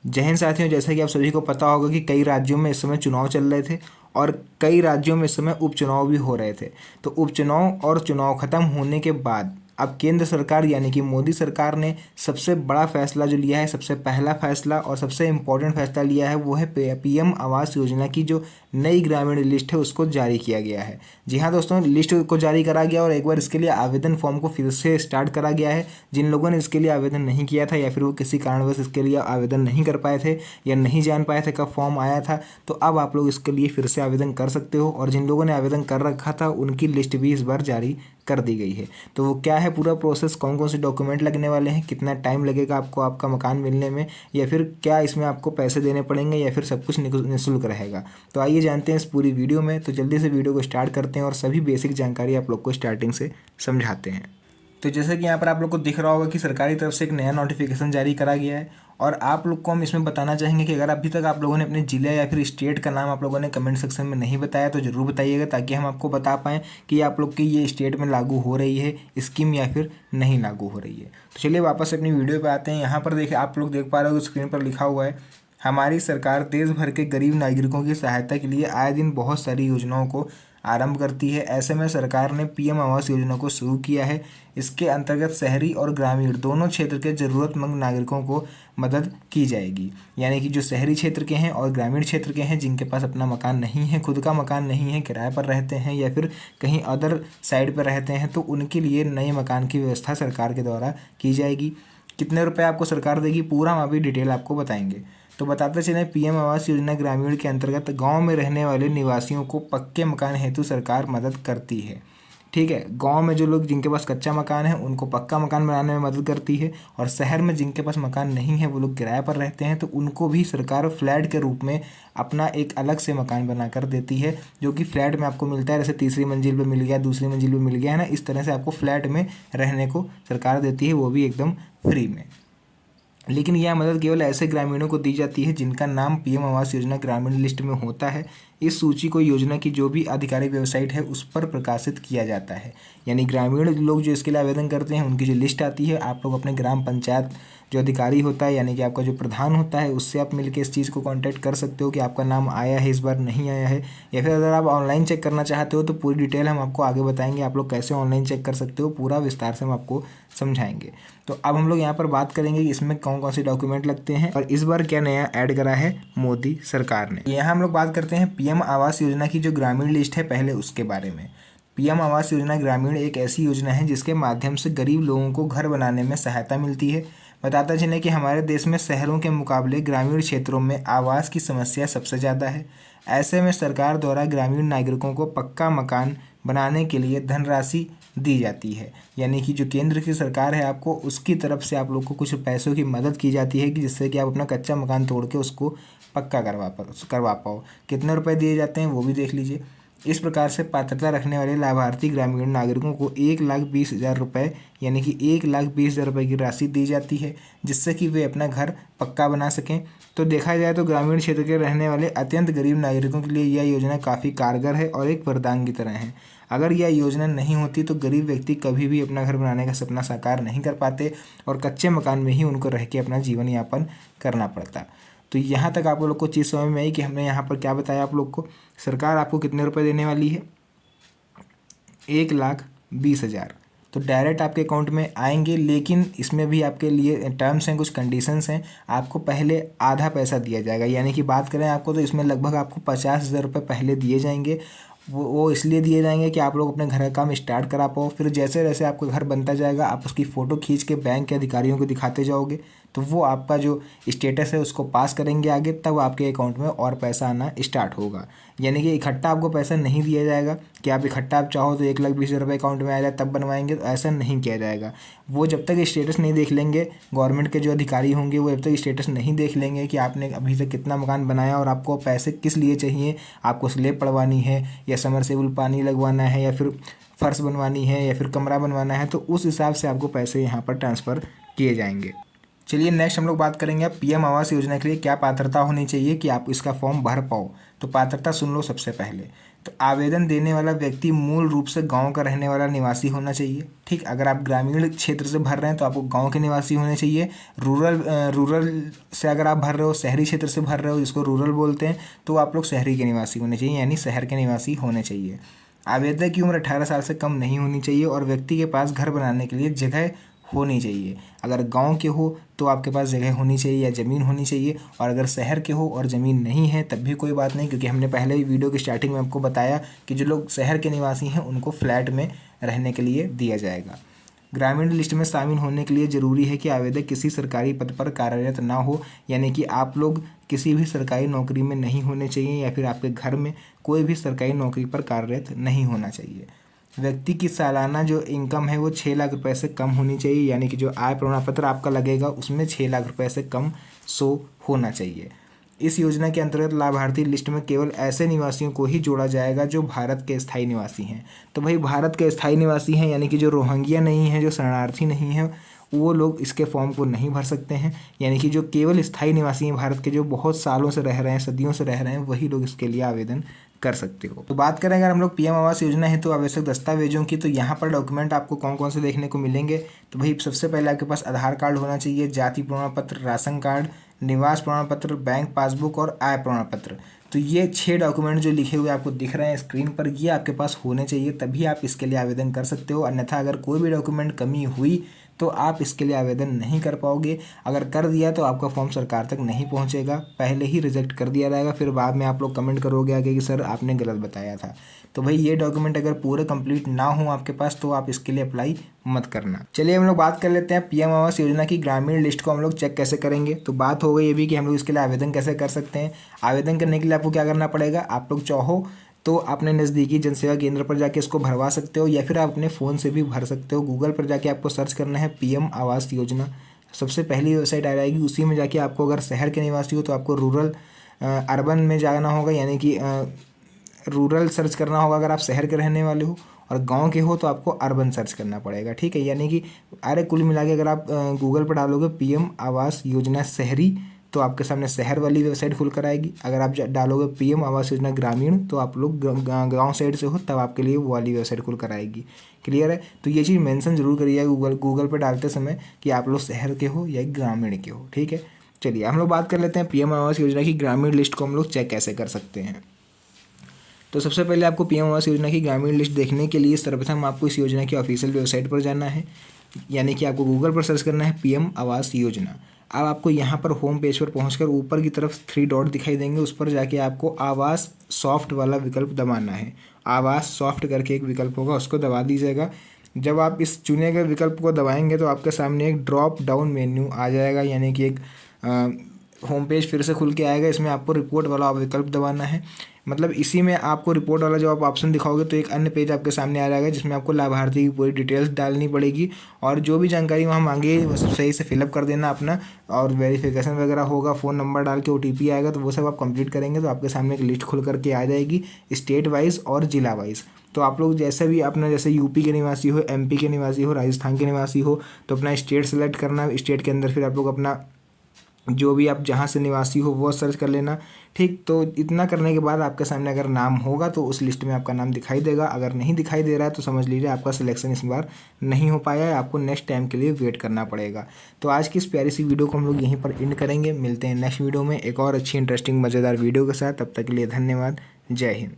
जय हिंद साथियों, जैसा कि आप सभी को पता होगा कि कई राज्यों में इस समय चुनाव चल रहे थे और कई राज्यों में इस समय उपचुनाव भी हो रहे थे। तो उपचुनाव और चुनाव खत्म होने के बाद अब केंद्र सरकार यानी कि मोदी सरकार ने सबसे बड़ा फैसला जो लिया है, सबसे पहला फैसला और सबसे इम्पोर्टेंट फैसला लिया है, वो है पीएम आवास योजना की जो नई ग्रामीण लिस्ट है उसको जारी किया गया है। जी हाँ दोस्तों, लिस्ट को जारी करा गया और एक बार इसके लिए आवेदन फॉर्म को फिर से स्टार्ट करा गया है। जिन लोगों ने इसके लिए आवेदन नहीं किया था या फिर वो किसी कारणवश इसके लिए आवेदन नहीं कर पाए थे या नहीं जान पाए थे कब फॉर्म आया था, तो अब आप लोग इसके लिए फिर से आवेदन कर सकते हो। और जिन लोगों ने आवेदन कर रखा था उनकी लिस्ट भी इस बार जारी कर दी गई है। तो वो क्या है पूरा प्रोसेस, कौन कौन से डॉक्यूमेंट लगने वाले हैं, कितना टाइम लगेगा आपको आपका मकान मिलने में, या फिर क्या इसमें आपको पैसे देने पड़ेंगे या फिर सब कुछ निःशुल्क रहेगा, तो आइए जानते हैं इस पूरी वीडियो में। तो जल्दी से वीडियो को स्टार्ट करते हैं और सभी बेसिक जानकारी आप लोग को स्टार्टिंग से समझाते हैं। तो जैसे कि यहाँ पर आप लोग को दिख रहा होगा कि सरकारी तरफ से एक नया नोटिफिकेशन जारी करा गया है और आप लोग को हम इसमें बताना चाहेंगे कि अगर अभी तक आप लोगों ने अपने ज़िले या फिर स्टेट का नाम आप लोगों ने कमेंट सेक्शन में नहीं बताया तो ज़रूर बताइएगा, ताकि हम आपको बता पाएँ कि आप लोग की ये स्टेट में लागू हो रही है स्कीम या फिर नहीं लागू हो रही है। तो चलिए वापस अपनी वीडियो पर आते हैं। यहाँ पर देखिए, आप लोग देख पा रहे हो स्क्रीन पर लिखा हुआ है, हमारी सरकार देश भर के गरीब नागरिकों की सहायता के लिए आए दिन बहुत सारी योजनाओं को आरंभ करती है। ऐसे में सरकार ने पीएम आवास योजना को शुरू किया है। इसके अंतर्गत शहरी और ग्रामीण दोनों क्षेत्र के ज़रूरतमंद नागरिकों को मदद की जाएगी। यानी कि जो शहरी क्षेत्र के हैं और ग्रामीण क्षेत्र के हैं, जिनके पास अपना मकान नहीं है, खुद का मकान नहीं है, किराए पर रहते हैं या फिर कहीं अदर साइड पर रहते हैं, तो उनके लिए नए मकान की व्यवस्था सरकार के द्वारा की जाएगी। कितने रुपए आपको सरकार देगी, पूरा हम अभी डिटेल आपको बताएंगे। तो बताते चलें, पीएम आवास योजना ग्रामीण के अंतर्गत गांव में रहने वाले निवासियों को पक्के मकान हेतु सरकार मदद करती है। ठीक है, गांव में जो लोग जिनके पास कच्चा मकान है उनको पक्का मकान बनाने में मदद करती है, और शहर में जिनके पास मकान नहीं है, वो लोग किराए पर रहते हैं, तो उनको भी सरकार फ्लैट के रूप में अपना एक अलग से मकान बना कर देती है, जो कि फ्लैट में आपको मिलता है। जैसे तीसरी मंजिल पे मिल गया, दूसरी मंजिल पे मिल गया है ना, इस तरह से आपको फ्लैट में रहने को सरकार देती है, वो भी एकदम फ्री में। लेकिन यह मदद केवल ऐसे ग्रामीणों को दी जाती है जिनका नाम पीएम आवास योजना ग्रामीण लिस्ट में होता है। इस सूची को योजना की जो भी आधिकारिक वेबसाइट है उस पर प्रकाशित किया जाता है। यानी ग्रामीण लोग जो इसके लिए आवेदन करते हैं उनकी जो लिस्ट आती है, आप लोग अपने ग्राम पंचायत जो अधिकारी होता है यानी कि आपका जो प्रधान होता है उससे आप मिलकर इस चीज़ को कांटेक्ट कर सकते हो कि आपका नाम आया है इस बार, नहीं आया है। या फिर अगर आप ऑनलाइन चेक करना चाहते हो तो पूरी डिटेल हम आपको आगे बताएंगे, आप लोग कैसे ऑनलाइन चेक कर सकते हो, पूरा विस्तार से हम आपको समझाएंगे। तो अब हम लोग यहाँ पर बात करेंगे कि इसमें कौन कौन से डॉक्यूमेंट लगते हैं और इस बार क्या नया ऐड करा है मोदी सरकार ने। यहाँ हम लोग बात करते हैं पीएम आवास योजना की जो ग्रामीण लिस्ट है, पहले उसके बारे में। पीएम आवास योजना ग्रामीण एक ऐसी योजना है जिसके माध्यम से गरीब लोगों को घर बनाने में सहायता मिलती है। बताता चलें कि हमारे देश में शहरों के मुकाबले ग्रामीण क्षेत्रों में आवास की समस्या सबसे ज़्यादा है। ऐसे में सरकार द्वारा ग्रामीण नागरिकों को पक्का मकान बनाने के लिए धनराशि दी जाती है। यानी कि जो केंद्र की सरकार है, आपको उसकी तरफ से आप लोग को कुछ पैसों की मदद की जाती है कि जिससे कि आप अपना कच्चा मकान तोड़ के उसको पक्का करवा पाओ। कितने रुपए दिए जाते हैं वो भी देख लीजिए। इस प्रकार से पात्रता रखने वाले लाभार्थी ग्रामीण नागरिकों को 1,20,000 रुपये यानी कि 1,20,000 रुपये की राशि दी जाती है, जिससे कि वे अपना घर पक्का बना सकें। तो देखा जाए तो ग्रामीण क्षेत्र के रहने वाले अत्यंत गरीब नागरिकों के लिए यह योजना काफ़ी कारगर है और एक वरदान की तरह है। अगर यह योजना नहीं होती तो गरीब व्यक्ति कभी भी अपना घर बनाने का सपना साकार नहीं कर पाते और कच्चे मकान में ही उनको रह के अपना जीवन यापन करना पड़ता। तो यहाँ तक आप लोग को चीज़ समझ में आई कि हमने यहाँ पर क्या बताया आप लोग को। सरकार आपको कितने रुपए देने वाली है, 1,20,000। तो डायरेक्ट आपके अकाउंट में आएंगे, लेकिन इसमें भी आपके लिए टर्म्स हैं, कुछ कंडीशंस हैं। आपको पहले आधा पैसा दिया जाएगा, यानी कि बात करें आपको तो इसमें लगभग आपको 50,000 रुपये पहले दिए जाएंगे। वो इसलिए दिए जाएंगे कि आप लोग अपने घर का काम स्टार्ट करा पाओ। फिर जैसे जैसे आपका घर बनता जाएगा आप उसकी फ़ोटो खींच के बैंक के अधिकारियों को दिखाते जाओगे, तो वो आपका जो स्टेटस है उसको पास करेंगे आगे, तब आपके अकाउंट में और पैसा आना स्टार्ट होगा। यानी कि इकट्ठा आपको पैसा नहीं दिया जाएगा कि आप इकट्ठा आप चाहो तो 1,20,000 रुपये अकाउंट में आ जाए तब बनवाएंगे, तो ऐसा नहीं किया जाएगा। वो जब तक स्टेटस नहीं देख लेंगे, गवर्नमेंट के जो अधिकारी होंगे वो जब तक स्टेटस नहीं देख लेंगे कि आपने अभी तक कितना मकान बनाया और आपको पैसे किस लिए चाहिए, आपको स्लेब पड़वानी है या समरसेबल पानी लगवाना है या फिर फर्श बनवानी है या फिर कमरा बनवाना है, तो उस हिसाब से आपको पैसे यहाँ पर ट्रांसफ़र किए जाएंगे। चलिए नेक्स्ट हम लोग बात करेंगे अब पीएम आवास योजना के लिए क्या पात्रता होनी चाहिए कि आप इसका फॉर्म भर पाओ। तो पात्रता सुन लो सबसे पहले। तो आवेदन देने वाला व्यक्ति मूल रूप से गांव का रहने वाला निवासी होना चाहिए। ठीक, अगर आप ग्रामीण क्षेत्र से भर रहे हैं तो आपको गांव के निवासी होने चाहिए। रूरल से अगर आप भर रहे हो, शहरी क्षेत्र से भर रहे हो जिसको रूरल बोलते हैं, तो आप लोग शहरी के निवासी होने चाहिए, यानी शहर के निवासी होने चाहिए। आवेदक की उम्र 18 साल से कम नहीं होनी चाहिए और व्यक्ति के पास घर बनाने के लिए जगह होनी चाहिए। अगर गांव के हो तो आपके पास जगह होनी चाहिए या ज़मीन होनी चाहिए, और अगर शहर के हो और ज़मीन नहीं है तब भी कोई बात नहीं, क्योंकि हमने पहले ही वीडियो की स्टार्टिंग में आपको बताया कि जो लोग शहर के निवासी हैं उनको फ्लैट में रहने के लिए दिया जाएगा। ग्रामीण लिस्ट में शामिल होने के लिए ज़रूरी है कि आवेदक किसी सरकारी पद पर कार्यरत ना हो, यानी कि आप लोग किसी भी सरकारी नौकरी में नहीं होने चाहिए या फिर आपके घर में कोई भी सरकारी नौकरी पर कार्यरत नहीं होना चाहिए। व्यक्ति की सालाना जो इनकम है वो 6 लाख रुपए से कम होनी चाहिए, यानी कि जो आय प्रमाण पत्र आपका लगेगा उसमें 6 लाख रुपए से कम शो होना चाहिए। इस योजना के अंतर्गत लाभार्थी लिस्ट में केवल ऐसे निवासियों को ही जोड़ा जाएगा जो भारत के स्थायी निवासी हैं। तो भाई भारत के स्थायी निवासी हैं, यानी कि जो रोहिंग्या नहीं हैं, जो शरणार्थी नहीं हैं, वो लोग इसके फॉर्म को नहीं भर सकते हैं। यानी कि जो केवल स्थायी निवासी हैं भारत के, जो बहुत सालों से रह रहे हैं, सदियों से रह रहे हैं, वही लोग इसके लिए आवेदन कर सकते हो। तो बात करें अगर हम लोग पीएम आवास योजना है तो आवश्यक दस्तावेजों की, तो यहाँ पर डॉक्यूमेंट आपको कौन कौन से देखने को मिलेंगे। तो भाई सबसे पहले आपके पास आधार कार्ड होना चाहिए, जाति प्रमाण पत्र, राशन कार्ड, निवास प्रमाण पत्र, बैंक पासबुक और आय प्रमाण पत्र। तो ये 6 डॉक्यूमेंट जो लिखे हुए आपको दिख रहे हैं स्क्रीन पर, ये आपके पास होने चाहिए, तभी आप इसके लिए आवेदन कर सकते हो। अन्यथा अगर कोई भी डॉक्यूमेंट कमी हुई तो आप इसके लिए आवेदन नहीं कर पाओगे। अगर कर दिया तो आपका फॉर्म सरकार तक नहीं पहुंचेगा, पहले ही रिजेक्ट कर दिया जाएगा, फिर बाद में आप लोग कमेंट करोगे आगे कि सर आपने गलत बताया था। तो भाई ये डॉक्यूमेंट अगर पूरे कंप्लीट ना हो आपके पास तो आप इसके लिए अप्लाई मत करना। चलिए हम लोग बात कर लेते हैं पीएम आवास योजना की ग्रामीण लिस्ट को हम लोग चेक कैसे करेंगे। तो बात हो गई ये भी कि हम लोग इसके लिए आवेदन कैसे कर सकते हैं। आवेदन करने के लिए आपको क्या करना पड़ेगा, आप लोग चाहो तो अपने नज़दीकी जनसेवा केंद्र पर जाके इसको भरवा सकते हो, या फिर आप अपने फ़ोन से भी भर सकते हो। गूगल पर जाके आपको सर्च करना है पीएम आवास योजना, सबसे पहली वेबसाइट आ जाएगी। उसी में जाके आपको, अगर शहर के निवासी हो तो आपको रूरल अर्बन में जाना होगा, यानी कि रूरल सर्च करना होगा अगर आप शहर के रहने वाले हो, और गांव के हो तो आपको अर्बन सर्च करना पड़ेगा। ठीक है, यानी कि अरे कुल मिला के अगर आप गूगल पर डालोगे पीएम आवास योजना शहरी तो आपके सामने शहर वाली वेबसाइट खुल कर आएगी। अगर आप डालोगे पीएम आवास योजना ग्रामीण तो आप लोग गांव साइड से हो तब आपके लिए वो वाली वेबसाइट खुल कर आएगी। क्लियर है, तो ये चीज़ मेंशन जरूर करिएगा गूगल पर डालते समय कि आप लोग शहर के हो या ग्रामीण के हो। ठीक है, चलिए हम लोग बात कर लेते हैं पीएम आवास योजना की ग्रामीण लिस्ट को हम लोग चेक कैसे कर सकते हैं। तो सबसे पहले आपको पीएम आवास योजना की ग्रामीण लिस्ट देखने के लिए सर्वप्रथम आपको इस योजना की ऑफिशियल वेबसाइट पर जाना है, यानी कि आपको गूगल पर सर्च करना है पीएम आवास योजना। अब आपको यहाँ पर होम पेज पर पहुँचकर ऊपर की तरफ 3 डॉट दिखाई देंगे, उस पर जाके आपको आवास सॉफ्ट वाला विकल्प दबाना है। आवास सॉफ्ट करके एक विकल्प होगा, उसको दबा दीजिएगा। जब आप इस चुने गए विकल्प को दबाएंगे तो आपके सामने एक ड्रॉप डाउन मेन्यू आ जाएगा, यानी कि एक होम पेज फिर से खुल के आएगा। इसमें आपको रिपोर्ट वाला विकल्प दबाना है, मतलब इसी में आपको रिपोर्ट वाला जब आप ऑप्शन दिखाओगे तो एक अन्य पेज आपके सामने आ जाएगा जिसमें आपको लाभार्थी की पूरी डिटेल्स डालनी पड़ेगी, और जो भी जानकारी वहाँ मांगे वो सब सही से फिलअप कर देना अपना, और वेरिफिकेशन वगैरह होगा, फ़ोन नंबर डाल के OTP आएगा, तो वो सब आप कंप्लीट करेंगे तो आपके सामने एक लिस्ट खुल करके आ जाएगी स्टेट वाइज और जिला वाइज। तो आप लोग जैसे भी अपना, जैसे यूपी के निवासी हो, MP के निवासी हो, राजस्थान के निवासी हो, तो अपना स्टेट सेलेक्ट करना। स्टेट के अंदर फिर आप लोग अपना जो भी आप जहाँ से निवासी हो वो सर्च कर लेना। ठीक, तो इतना करने के बाद आपके सामने अगर नाम होगा तो उस लिस्ट में आपका नाम दिखाई देगा। अगर नहीं दिखाई दे रहा है तो समझ लीजिए आपका सिलेक्शन इस बार नहीं हो पाया है, आपको नेक्स्ट टाइम के लिए वेट करना पड़ेगा। तो आज की इस प्यारी सी वीडियो को हम लोग यहीं पर एंड करेंगे। मिलते हैं नेक्स्ट वीडियो में एक और अच्छी इंटरेस्टिंग मज़ेदार वीडियो के साथ। तब तक के लिए धन्यवाद। जय हिंद।